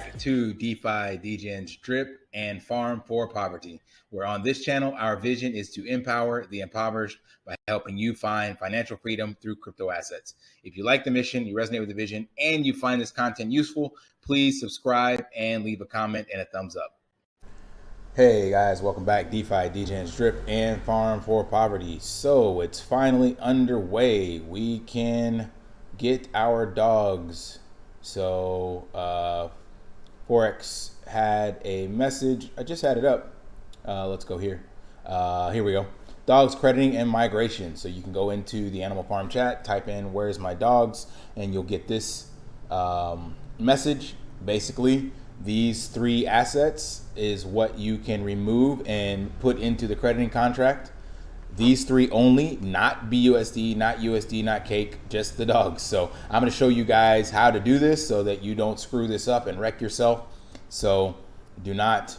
back to DeFi, Degens, Drip, and Farm for Poverty, where on this channel, our vision is to empower the impoverished by helping you find financial freedom through crypto assets. If you like the mission, you resonate with the vision, and you find this content useful, please subscribe and leave a comment and a thumbs up. Hey guys, welcome back. DeFi, Degens, Drip, and Farm for Poverty. So it's finally underway. We can get our dogs. So Forex had a message. I just had it up. Let's go here. Here we go. Dogs crediting and migration. So you can go into the Animal Farm chat, type in "where's my dogs," and you'll get this message. Basically, these three assets is what you can remove and put into the crediting contract. These three only, not BUSD, not USD, not cake, just the dogs. So I'm going to show you guys how to do this so that you don't screw this up and wreck yourself. So do not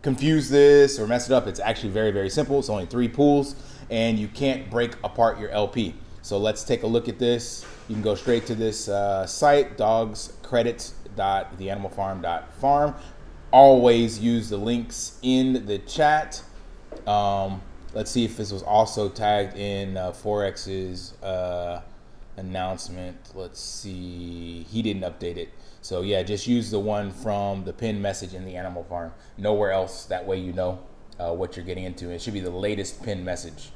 confuse this or mess it up. It's actually very, very simple. It's only 3 pools and you can't break apart your LP. So let's take a look at this. You can go straight to this site, dogscredits.theanimalfarm.farm. Always use the links in the chat. Let's see if this was also tagged in Forex's announcement. Let's see. He didn't update it. So yeah, just use the one from the pinned message in the Animal Farm. Nowhere else. That way you know what you're getting into. It should be the latest pinned message,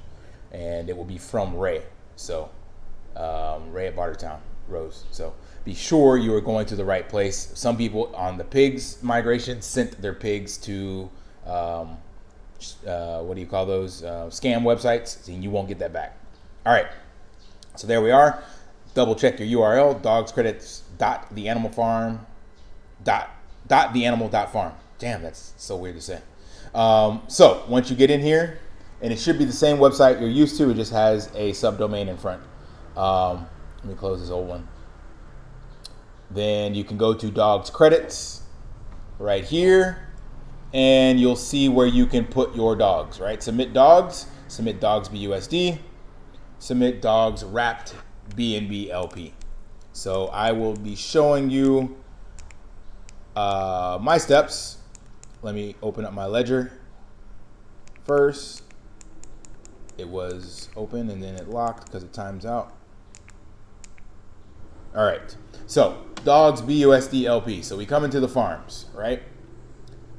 and it will be from Ray. So Ray at Bartertown, Rose. So be sure you are going to the right place. Some people on the pigs migration sent their pigs to what do you call those scam websites, and you won't get that back. All right, so there we are. Double check your URL, dogscredits.theanimalfarm.farm. Damn, that's so weird to say. So once you get in here, and it should be the same website you're used to, it just has a subdomain in front. Let me close this old one. Then you can go to Dogs Credits right here, and you'll see where you can put your dogs, right? Submit dogs BUSD, submit dogs wrapped BNB LP. So I will be showing you my steps. Let me open up my ledger first. It was open and then it locked because it times out. All right, so dogs BUSD LP. So we come into the farms, right?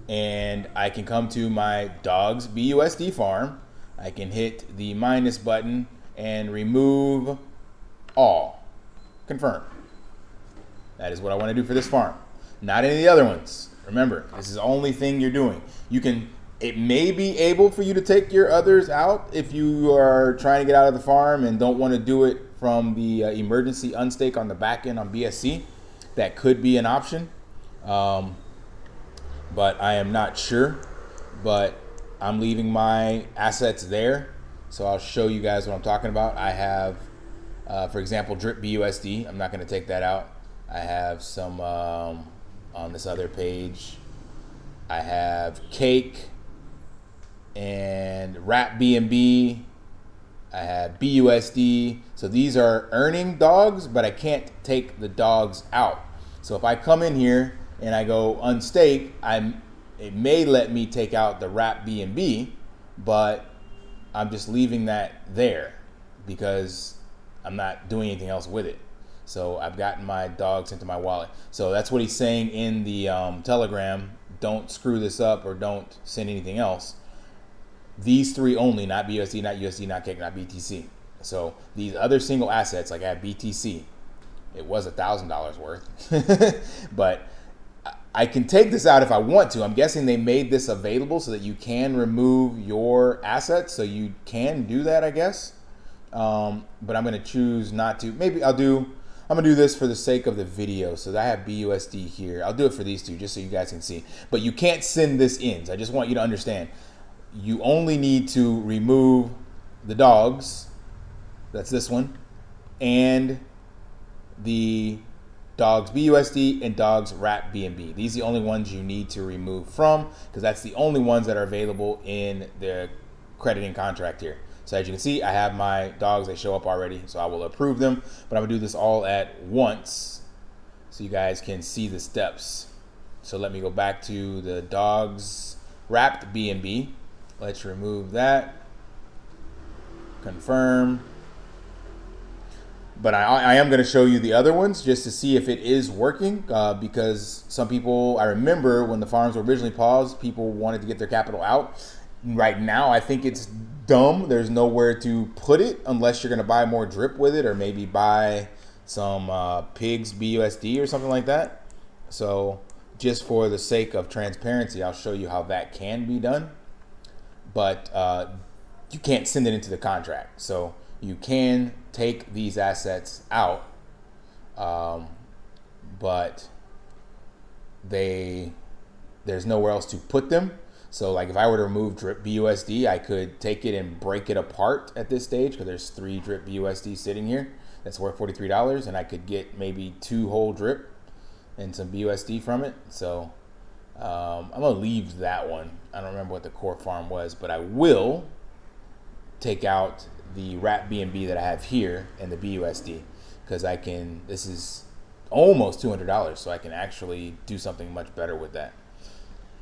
And I can come to my dogs BUSD farm. I can hit the minus button and remove all. Confirm. That is what I want to do for this farm. Not any of the other ones. Remember, this is the only thing you're doing. It may be able for you to take your others out if you are trying to get out of the farm and don't want to do it from the emergency unstake on the back end on BSC. That could be an option. But I am not sure. But I'm leaving my assets there. So I'll show you guys what I'm talking about. I have, for example, Drip BUSD. I'm not going to take that out. I have some on this other page. I have Cake and Wrap BNB. I have BUSD. So these are earning dogs, but I can't take the dogs out. So if I come in here and I go unstake, it may let me take out the wrap BNB, but I'm just leaving that there because I'm not doing anything else with it. So I've gotten my dogs into my wallet. So that's what he's saying in the Telegram. Don't screw this up or don't send anything else. These three only, not BUSD, not USD, not Cake, not BTC. So these other single assets, like I have BTC, it was $1,000 worth, but I can take this out if I want to. I'm guessing they made this available so that you can remove your assets. So you can do that, I guess. But I'm going to choose not to. Maybe I'm going to do this for the sake of the video. So I have BUSD here. I'll do it for these two just so you guys can see. But you can't send this in. So I just want you to understand. You only need to remove the dogs. That's this one. And the dogs BUSD and dogs wrap BNB. These are the only ones you need to remove from because that's the only ones that are available in the crediting contract here. So as you can see, I have my dogs. They show up already, so I will approve them. But I'm gonna do this all at once so you guys can see the steps. So let me go back to the dogs wrapped BNB. Let's remove that. Confirm. But I am going to show you the other ones just to see if it is working, because some people, I remember when the farms were originally paused, people wanted to get their capital out. Right now, I think it's dumb. There's nowhere to put it unless you're going to buy more drip with it, or maybe buy some pigs BUSD or something like that. So just for the sake of transparency, I'll show you how that can be done. But you can't send it into the contract. So you can take these assets out, but there's nowhere else to put them. So like if I were to remove drip BUSD, I could take it and break it apart at this stage, because there's 3 drip BUSD sitting here that's worth $43, and I could get maybe 2 whole drip and some BUSD from it. So I'm gonna leave that one. I don't remember what the core farm was, but I will take out the wrap BNB that I have here and the BUSD, because I can, this is almost $200, so I can actually do something much better with that.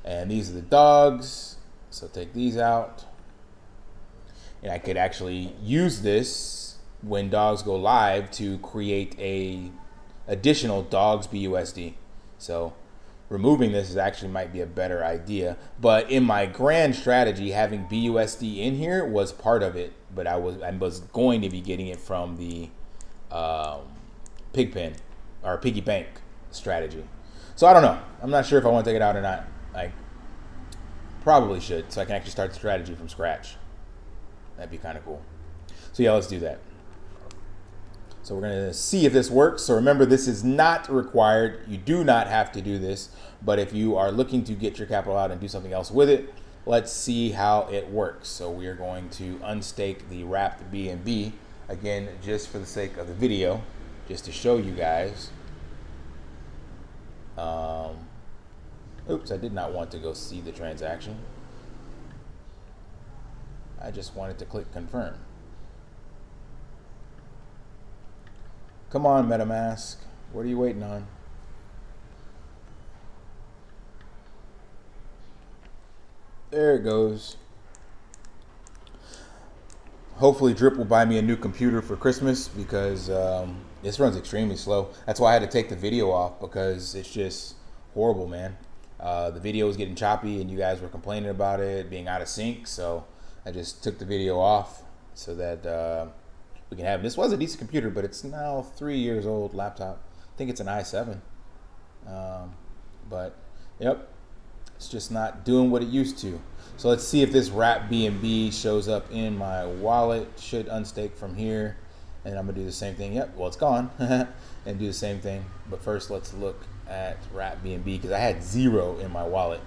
And these are the dogs, so take these out, and I could actually use this when dogs go live to create a additional dogs BUSD. So removing this is actually might be a better idea, but in my grand strategy, having BUSD in here was part of it. But I was going to be getting it from the pigpen or piggy bank strategy. So I don't know. I'm not sure if I want to take it out or not. I probably should, so I can actually start the strategy from scratch. That'd be kind of cool. So yeah, let's do that. So we're going to see if this works. So remember, this is not required. You do not have to do this. But if you are looking to get your capital out and do something else with it, let's see how it works. So we are going to unstake the wrapped BNB, again, just for the sake of the video, just to show you guys. Oops, I did not want to go see the transaction. I just wanted to click confirm. Come on, MetaMask. What are you waiting on? There it goes. Hopefully Drip will buy me a new computer for Christmas, because this runs extremely slow. That's why I had to take the video off, because it's just horrible, man. The video was getting choppy and you guys were complaining about it being out of sync. So I just took the video off so that we can have, this was a decent computer, but it's now 3 years old laptop. I think it's an i7. But yep, it's just not doing what it used to. So let's see if this wrap BNB shows up in my wallet. Should unstake from here, and I'm gonna do the same thing. Yep, well, it's gone. And do the same thing. But first, let's look at wrap BNB, because I had 0 in my wallet.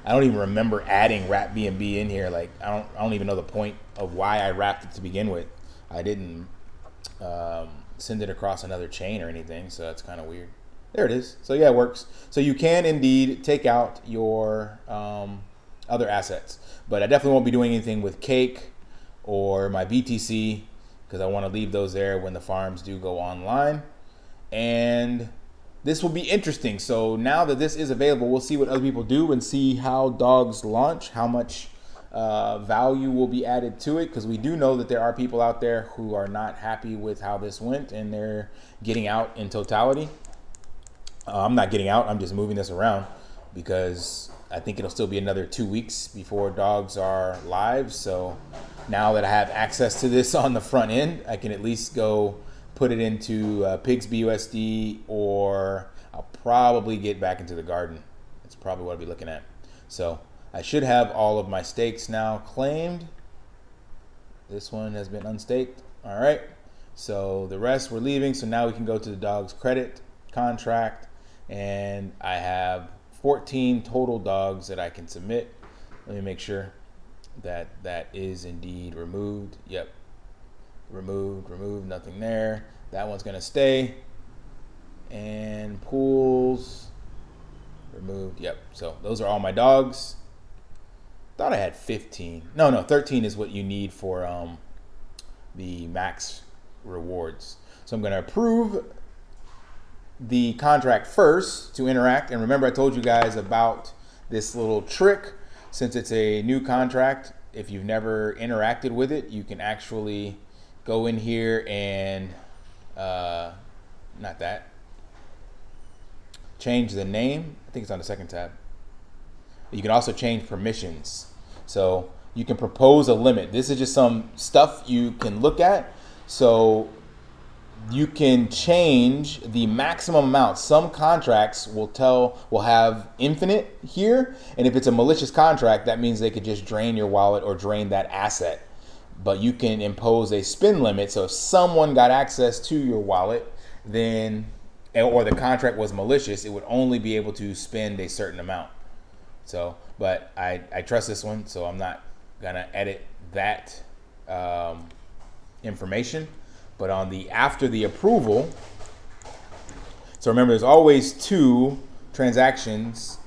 I don't even remember adding wrap BNB in here. Like I don't even know the point of why I wrapped it to begin with. I didn't send it across another chain or anything, so that's kind of weird. There it is. So yeah, it works. So you can indeed take out your other assets, but I definitely won't be doing anything with Cake or my BTC, because I want to leave those there when the farms do go online. And this will be interesting. So now that this is available, we'll see what other people do and see how dogs launch, how much value will be added to it, because we do know that there are people out there who are not happy with how this went and they're getting out in totality. I'm not getting out, I'm just moving this around, because I think it'll still be another 2 weeks before dogs are live. So now that I have access to this on the front end, I can at least go put it into Pigs BUSD, or I'll probably get back into the garden. That's probably what I'll be looking at. So I should have all of my stakes now claimed. This one has been unstaked. All right. So the rest we're leaving. So now we can go to the dog's credit contract, and I have 14 total dogs that I can submit. Let me make sure that that is indeed removed. Yep. Removed, nothing there. That one's gonna stay. And pools, removed, yep. So those are all my dogs. Thought I had 15. No, 13 is what you need for the max rewards. So I'm gonna approve the contract first to interact. And remember, I told you guys about this little trick. Since it's a new contract, if you've never interacted with it, you can actually go in here and not that, change the name. I think it's on the second tab. You can also change permissions. So you can propose a limit. This is just some stuff you can look at. So you can change the maximum amount. Some contracts will have infinite here, and if it's a malicious contract, that means they could just drain your wallet or drain that asset. But you can impose a spend limit. So if someone got access to your wallet, then, or the contract was malicious, it would only be able to spend a certain amount. So, but I trust this one, so I'm not gonna edit that information. But on the after the approval, so remember, there's always two transactions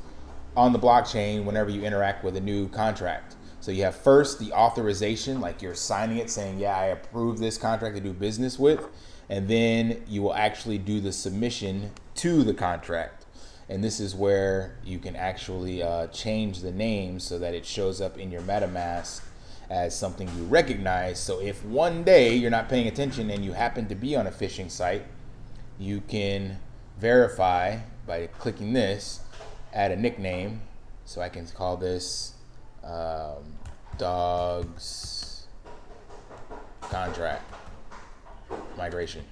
on the blockchain whenever you interact with a new contract. So you have first the authorization, like you're signing it saying, yeah, I approve this contract to do business with. And then you will actually do the submission to the contract. And this is where you can actually change the name so that it shows up in your MetaMask as something you recognize. So if one day you're not paying attention and you happen to be on a phishing site, you can verify by clicking this, add a nickname. So I can call this dogs contract migration,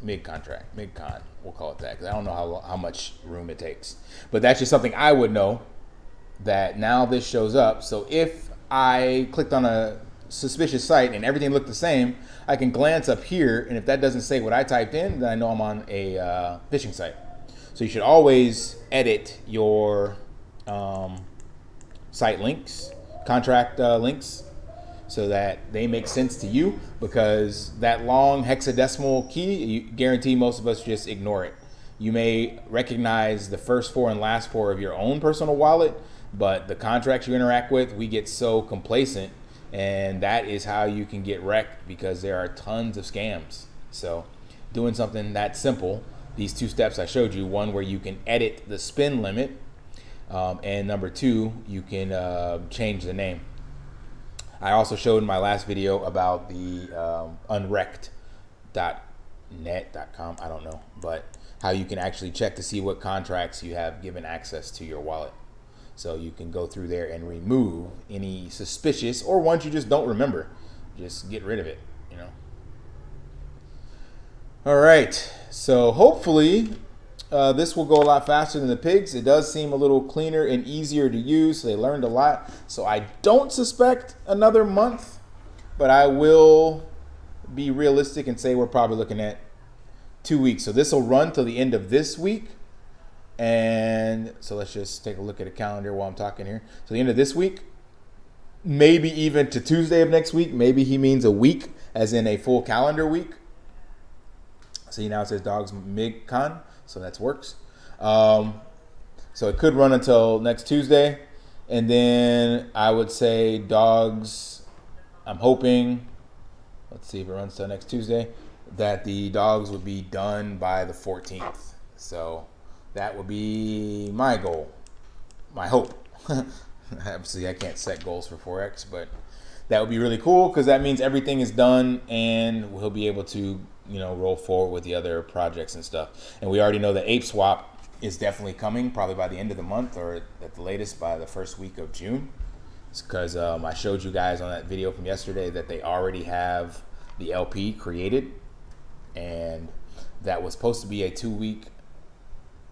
mid-contract, mid-con, we'll call it that, because I don't know how much room it takes. But that's just something I would know, that now this shows up. So if I clicked on a suspicious site and everything looked the same, I can glance up here, and if that doesn't say what I typed in, then I know I'm on a phishing site. So you should always edit your site links, contract links, so that they make sense to you, because that long hexadecimal key, you guarantee most of us just ignore it. You may recognize the first four and last four of your own personal wallet, but the contracts you interact with, we get so complacent, and that is how you can get wrecked, because there are tons of scams. So doing something that simple, these two steps I showed you, one where you can edit the spend limit, and number two, you can change the name. I also showed in my last video about the unrekt.net.com, I don't know, but how you can actually check to see what contracts you have given access to your wallet. So you can go through there and remove any suspicious or ones you just don't remember. Just get rid of it, you know. All right, so hopefully this will go a lot faster than the pigs. It does seem a little cleaner and easier to use. So they learned a lot. So I don't suspect another month, but I will be realistic and say we're probably looking at 2 weeks. So this will run till the end of this week. And so let's just take a look at a calendar while I'm talking here. So the end of this week, maybe even to Tuesday of next week. Maybe he means a week, as in a full calendar week. See, now it says dogs mid-con. So that works. So it could run until next Tuesday. And then I would say dogs, I'm hoping, let's see if it runs till next Tuesday, that the dogs would be done by the 14th. So that would be my goal, my hope. Obviously, I can't set goals for Forex, but that would be really cool, because that means everything is done and we'll be able to, you know, roll forward with the other projects and stuff. And we already know the ape swap is definitely coming, probably by the end of the month, or at the latest by the first week of June. It's because I showed you guys on that video from yesterday that they already have the LP created, and that was supposed to be a 2-week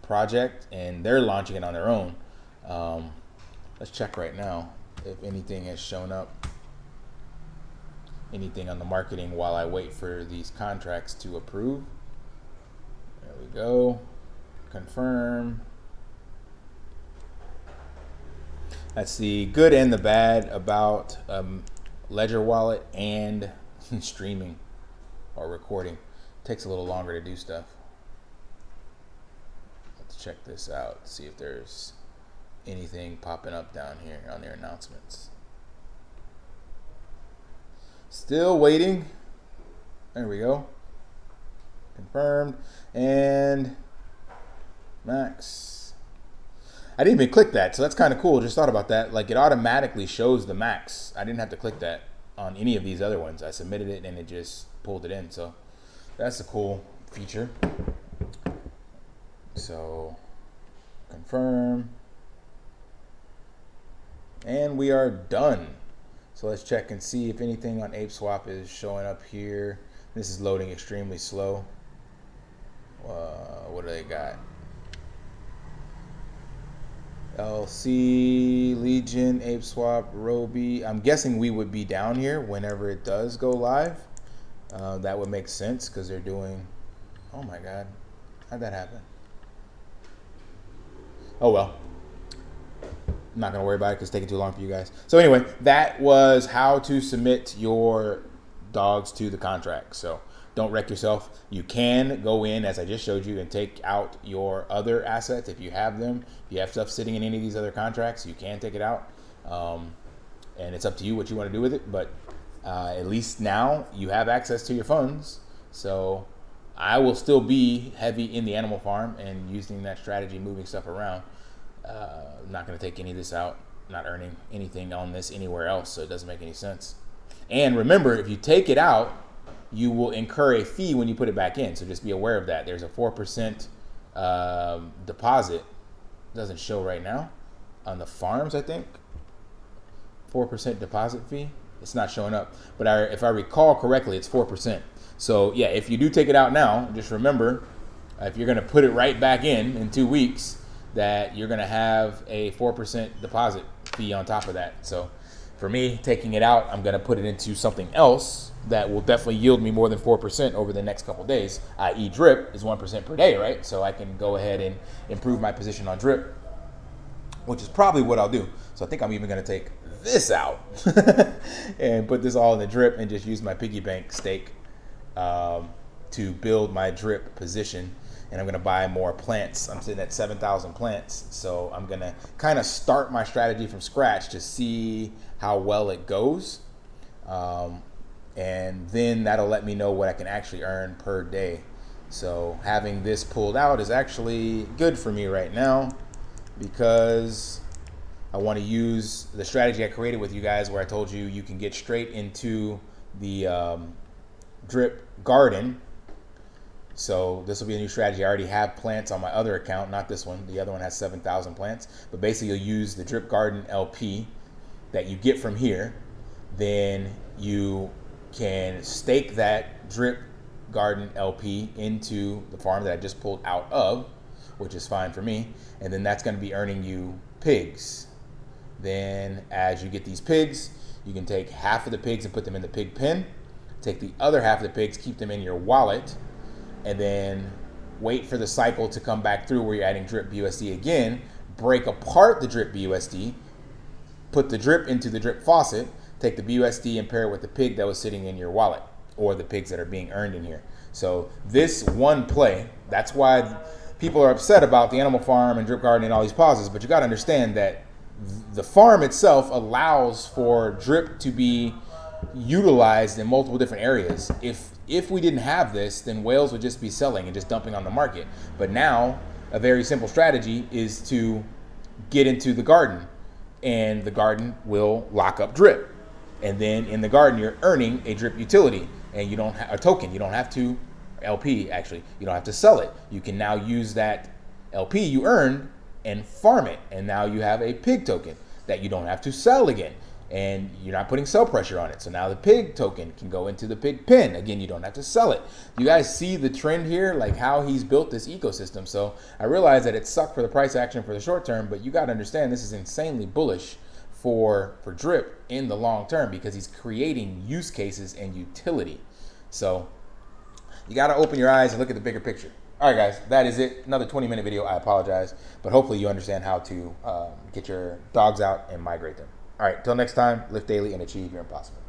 project, and they're launching it on their own. Let's check right now if anything has shown up, anything on the marketing, while I wait for these contracts to approve. There we go. Confirm. That's the good and the bad about Ledger Wallet and streaming or recording. It takes a little longer to do stuff. Let's check this out, see if there's anything popping up down here on their announcements. Still waiting. There we go. confirmed, and max. I didn't even click that, so that's kind of cool. Just thought about that. Like, it automatically shows the max. I didn't have to click that on any of these other ones. I submitted it and it just pulled it in. So that's a cool feature. So confirm, and we are done. So let's check and see if anything on ApeSwap is showing up here. This is loading extremely slow. What do they got? LC, Legion, ApeSwap, Roby. I'm guessing we would be down here whenever it does go live. That would make sense because they're doing, oh my God, how'd that happen? Oh well, I'm not gonna worry about it because it's taking too long for you guys. So anyway, that was how to submit your dogs to the contract. So don't wreck yourself. You can go in, as I just showed you, and take out your other assets if you have them. If you have stuff sitting in any of these other contracts, you can take it out. And it's up to you what you want to do with it. But at least now you have access to your funds. So I will still be heavy in the animal farm and using that strategy, moving stuff around. I'm not going to take any of this out. I'm not earning anything on this anywhere else, so it doesn't make any sense. And remember, if you take it out, you will incur a fee when you put it back in. So just be aware of that. There's a 4% deposit. It doesn't show right now on the farms, I think. 4% deposit fee. It's not showing up. But if I recall correctly, it's 4%. So yeah, if you do take it out now, just remember, if you're going to put it right back in 2 weeks, that you're going to have a 4% deposit fee on top of that. So for me, taking it out, I'm going to put it into something else that will definitely yield me more than 4% over the next couple of days, i.e. drip is 1% per day, right? So I can go ahead and improve my position on drip, which is probably what I'll do. So I think I'm even going to take this out and put this all in the drip and just use my piggy bank stake to build my drip position. And I'm going to buy more plants. I'm sitting at 7,000 plants. So I'm going to kind of start my strategy from scratch to see how well it goes. And then that'll let me know what I can actually earn per day. So having this pulled out is actually good for me right now because I want to use the strategy I created with you guys where I told you you can get straight into the drip garden. So this will be a new strategy. I already have plants on my other account, not this one. The other one has 7,000 plants. But basically you'll use the drip garden LP that you get from here. Then you can stake that drip garden LP into the farm that I just pulled out of, which is fine for me. And then that's going to be earning you pigs. Then as you get these pigs, you can take half of the pigs and put them in the pig pen. Take the other half of the pigs, keep them in your wallet, and then wait for the cycle to come back through where you're adding drip BUSD again, break apart the drip BUSD, put the drip into the drip faucet, take the BUSD and pair it with the pig that was sitting in your wallet or the pigs that are being earned in here. So this one play, that's why people are upset about the animal farm and drip garden and all these pauses, but you got to understand that the farm itself allows for drip to be utilized in multiple different areas. If we didn't have this, then whales would just be selling and just dumping on the market. But now a very simple strategy is to get into the garden, and the garden will lock up drip. And then in the garden, you're earning a drip utility, and you don't have a token. You don't have to LP, actually. You don't have to sell it. You can now use that LP you earned and farm it. And now you have a pig token that you don't have to sell again. And you're not putting sell pressure on it. So now the pig token can go into the pig pen. Again, you don't have to sell it. You guys see the trend here, like how he's built this ecosystem. So I realize that it sucked for the price action for the short term, but you got to understand this is insanely bullish for drip in the long term because he's creating use cases and utility. So you got to open your eyes and look at the bigger picture. All right, guys, that is it. Another 20-minute video. I apologize, but hopefully you understand how to get your dogs out and migrate them. All right, till next time, lift daily and achieve your impossible.